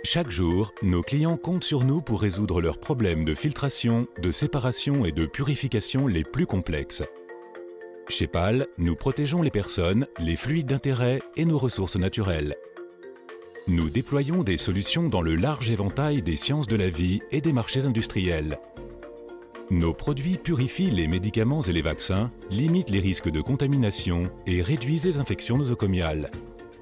Chaque jour, nos clients comptent sur nous pour résoudre leurs problèmes de filtration, de séparation et de purification les plus complexes. Chez Pal, nous protégeons les personnes, les fluides d'intérêt et nos ressources naturelles. Nous déployons des solutions dans le large éventail des sciences de la vie et des marchés industriels. Nos produits purifient les médicaments et les vaccins, limitent les risques de contamination et réduisent les infections nosocomiales.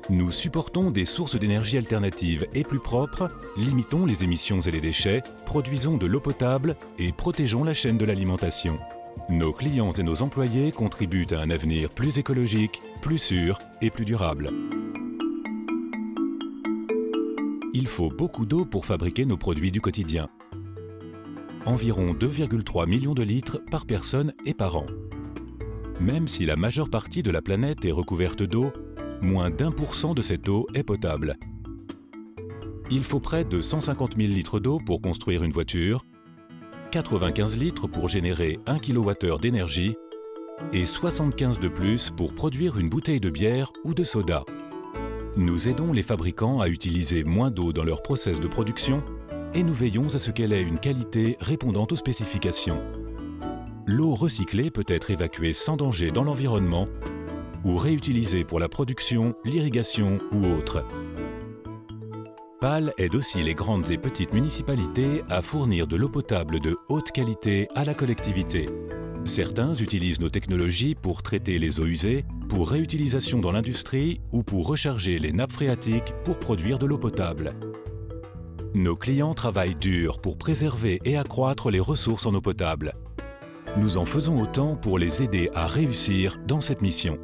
Nous supportons des sources d'énergie alternatives et plus propres, limitons les émissions et les déchets, produisons de l'eau potable et protégeons la chaîne de l'alimentation. Nos clients et nos employés contribuent à un avenir plus écologique, plus sûr et plus durable. Il faut beaucoup d'eau pour fabriquer nos produits du quotidien. Environ 2,3 millions de litres par personne et par an. Même si la majeure partie de la planète est recouverte d'eau, moins d'1% de cette eau est potable. Il faut près de 150 000 litres d'eau pour construire une voiture, 95 litres pour générer 1 kWh d'énergie et 75 de plus pour produire une bouteille de bière ou de soda. Nous aidons les fabricants à utiliser moins d'eau dans leur process de production et nous veillons à ce qu'elle ait une qualité répondant aux spécifications. L'eau recyclée peut être évacuée sans danger dans l'environnement ou réutilisée pour la production, l'irrigation ou autre. Pal aide aussi les grandes et petites municipalités à fournir de l'eau potable de haute qualité à la collectivité. Certains utilisent nos technologies pour traiter les eaux usées, pour réutilisation dans l'industrie ou pour recharger les nappes phréatiques pour produire de l'eau potable. Nos clients travaillent dur pour préserver et accroître les ressources en eau potable. Nous en faisons autant pour les aider à réussir dans cette mission.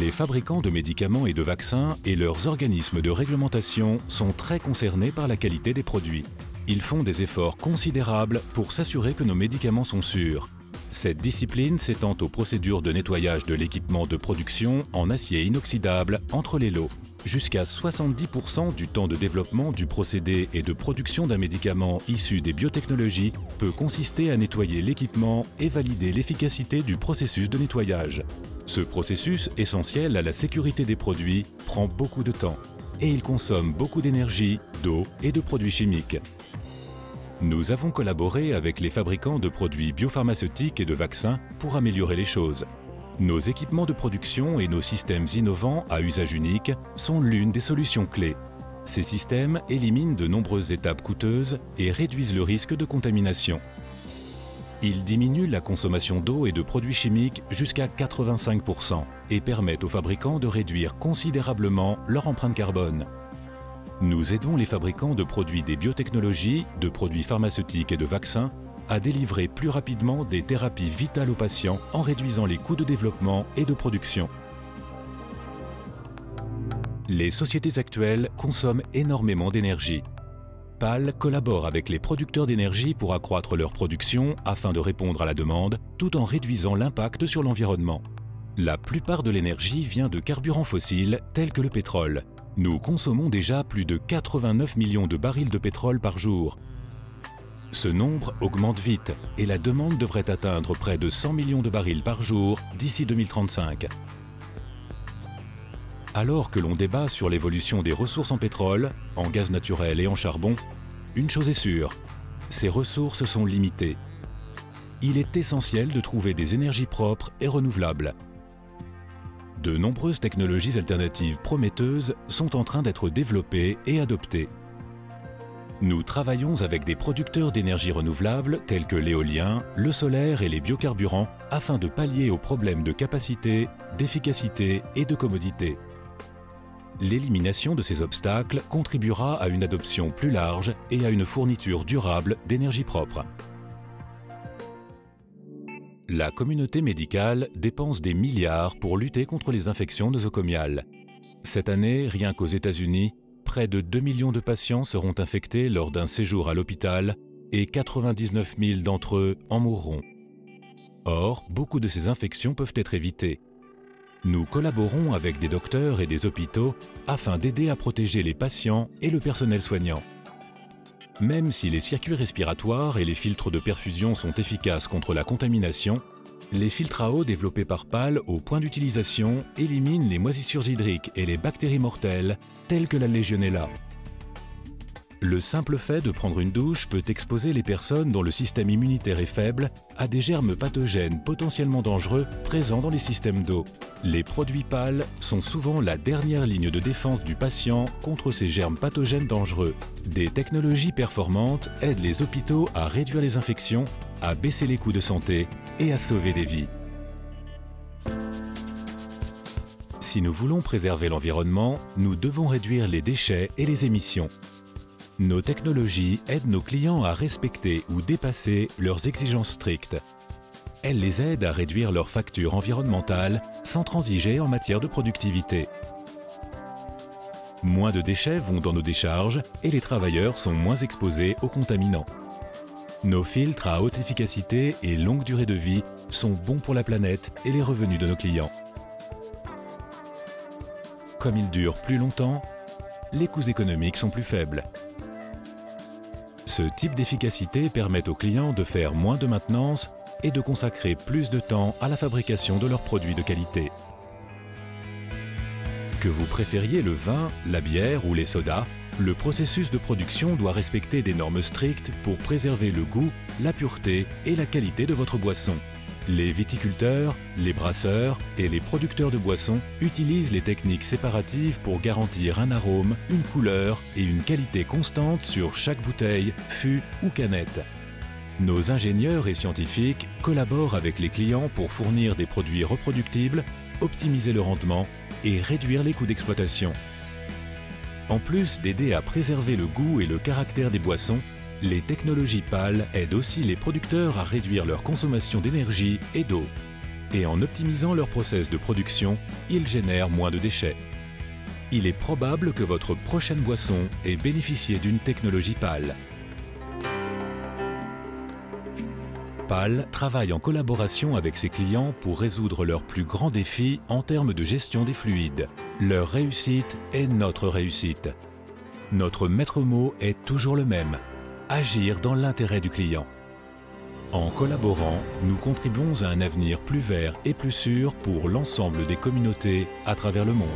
Les fabricants de médicaments et de vaccins et leurs organismes de réglementation sont très concernés par la qualité des produits. Ils font des efforts considérables pour s'assurer que nos médicaments sont sûrs. Cette discipline s'étend aux procédures de nettoyage de l'équipement de production en acier inoxydable entre les lots. Jusqu'à 70% du temps de développement du procédé et de production d'un médicament issu des biotechnologies peut consister à nettoyer l'équipement et valider l'efficacité du processus de nettoyage. Ce processus, essentiel à la sécurité des produits, prend beaucoup de temps et il consomme beaucoup d'énergie, d'eau et de produits chimiques. Nous avons collaboré avec les fabricants de produits biopharmaceutiques et de vaccins pour améliorer les choses. Nos équipements de production et nos systèmes innovants à usage unique sont l'une des solutions clés. Ces systèmes éliminent de nombreuses étapes coûteuses et réduisent le risque de contamination. Ils diminuent la consommation d'eau et de produits chimiques jusqu'à 85% et permettent aux fabricants de réduire considérablement leur empreinte carbone. Nous aidons les fabricants de produits des biotechnologies, de produits pharmaceutiques et de vaccins à délivrer plus rapidement des thérapies vitales aux patients en réduisant les coûts de développement et de production. Les sociétés actuelles consomment énormément d'énergie. Pal collabore avec les producteurs d'énergie pour accroître leur production afin de répondre à la demande, tout en réduisant l'impact sur l'environnement. La plupart de l'énergie vient de carburants fossiles tels que le pétrole. Nous consommons déjà plus de 89 millions de barils de pétrole par jour. Ce nombre augmente vite et la demande devrait atteindre près de 100 millions de barils par jour d'ici 2035. Alors que l'on débat sur l'évolution des ressources en pétrole, en gaz naturel et en charbon, une chose est sûre, ces ressources sont limitées. Il est essentiel de trouver des énergies propres et renouvelables. De nombreuses technologies alternatives prometteuses sont en train d'être développées et adoptées. Nous travaillons avec des producteurs d'énergie renouvelable tels que l'éolien, le solaire et les biocarburants afin de pallier aux problèmes de capacité, d'efficacité et de commodité. L'élimination de ces obstacles contribuera à une adoption plus large et à une fourniture durable d'énergie propre. La communauté médicale dépense des milliards pour lutter contre les infections nosocomiales. Cette année, rien qu'aux États-Unis, près de 2 millions de patients seront infectés lors d'un séjour à l'hôpital et 99 000 d'entre eux en mourront. Or, beaucoup de ces infections peuvent être évitées. Nous collaborons avec des docteurs et des hôpitaux afin d'aider à protéger les patients et le personnel soignant. Même si les circuits respiratoires et les filtres de perfusion sont efficaces contre la contamination, Les filtres à eau développés par PAL au point d'utilisation éliminent les moisissures hydriques et les bactéries mortelles telles que la Legionella. Le simple fait de prendre une douche peut exposer les personnes dont le système immunitaire est faible à des germes pathogènes potentiellement dangereux présents dans les systèmes d'eau. Les produits PAL sont souvent la dernière ligne de défense du patient contre ces germes pathogènes dangereux. Des technologies performantes aident les hôpitaux à réduire les infections, à baisser les coûts de santé et à sauver des vies. Si nous voulons préserver l'environnement, nous devons réduire les déchets et les émissions. Nos technologies aident nos clients à respecter ou dépasser leurs exigences strictes. Elles les aident à réduire leurs factures environnementales sans transiger en matière de productivité. Moins de déchets vont dans nos décharges et les travailleurs sont moins exposés aux contaminants. Nos filtres à haute efficacité et longue durée de vie sont bons pour la planète et les revenus de nos clients. Comme ils durent plus longtemps, les coûts économiques sont plus faibles. Ce type d'efficacité permet aux clients de faire moins de maintenance et de consacrer plus de temps à la fabrication de leurs produits de qualité. Que vous préfériez le vin, la bière ou les sodas, le processus de production doit respecter des normes strictes pour préserver le goût, la pureté et la qualité de votre boisson. Les viticulteurs, les brasseurs et les producteurs de boissons utilisent les techniques séparatives pour garantir un arôme, une couleur et une qualité constante sur chaque bouteille, fût ou canette. Nos ingénieurs et scientifiques collaborent avec les clients pour fournir des produits reproductibles, optimiser le rendement et réduire les coûts d'exploitation. En plus d'aider à préserver le goût et le caractère des boissons, les technologies PAL aident aussi les producteurs à réduire leur consommation d'énergie et d'eau. Et en optimisant leur process de production, ils génèrent moins de déchets. Il est probable que votre prochaine boisson ait bénéficié d'une technologie PAL. PAL travaille en collaboration avec ses clients pour résoudre leurs plus grands défis en termes de gestion des fluides. Leur réussite est notre réussite. Notre maître mot est toujours le même: agir dans l'intérêt du client. En collaborant, nous contribuons à un avenir plus vert et plus sûr pour l'ensemble des communautés à travers le monde.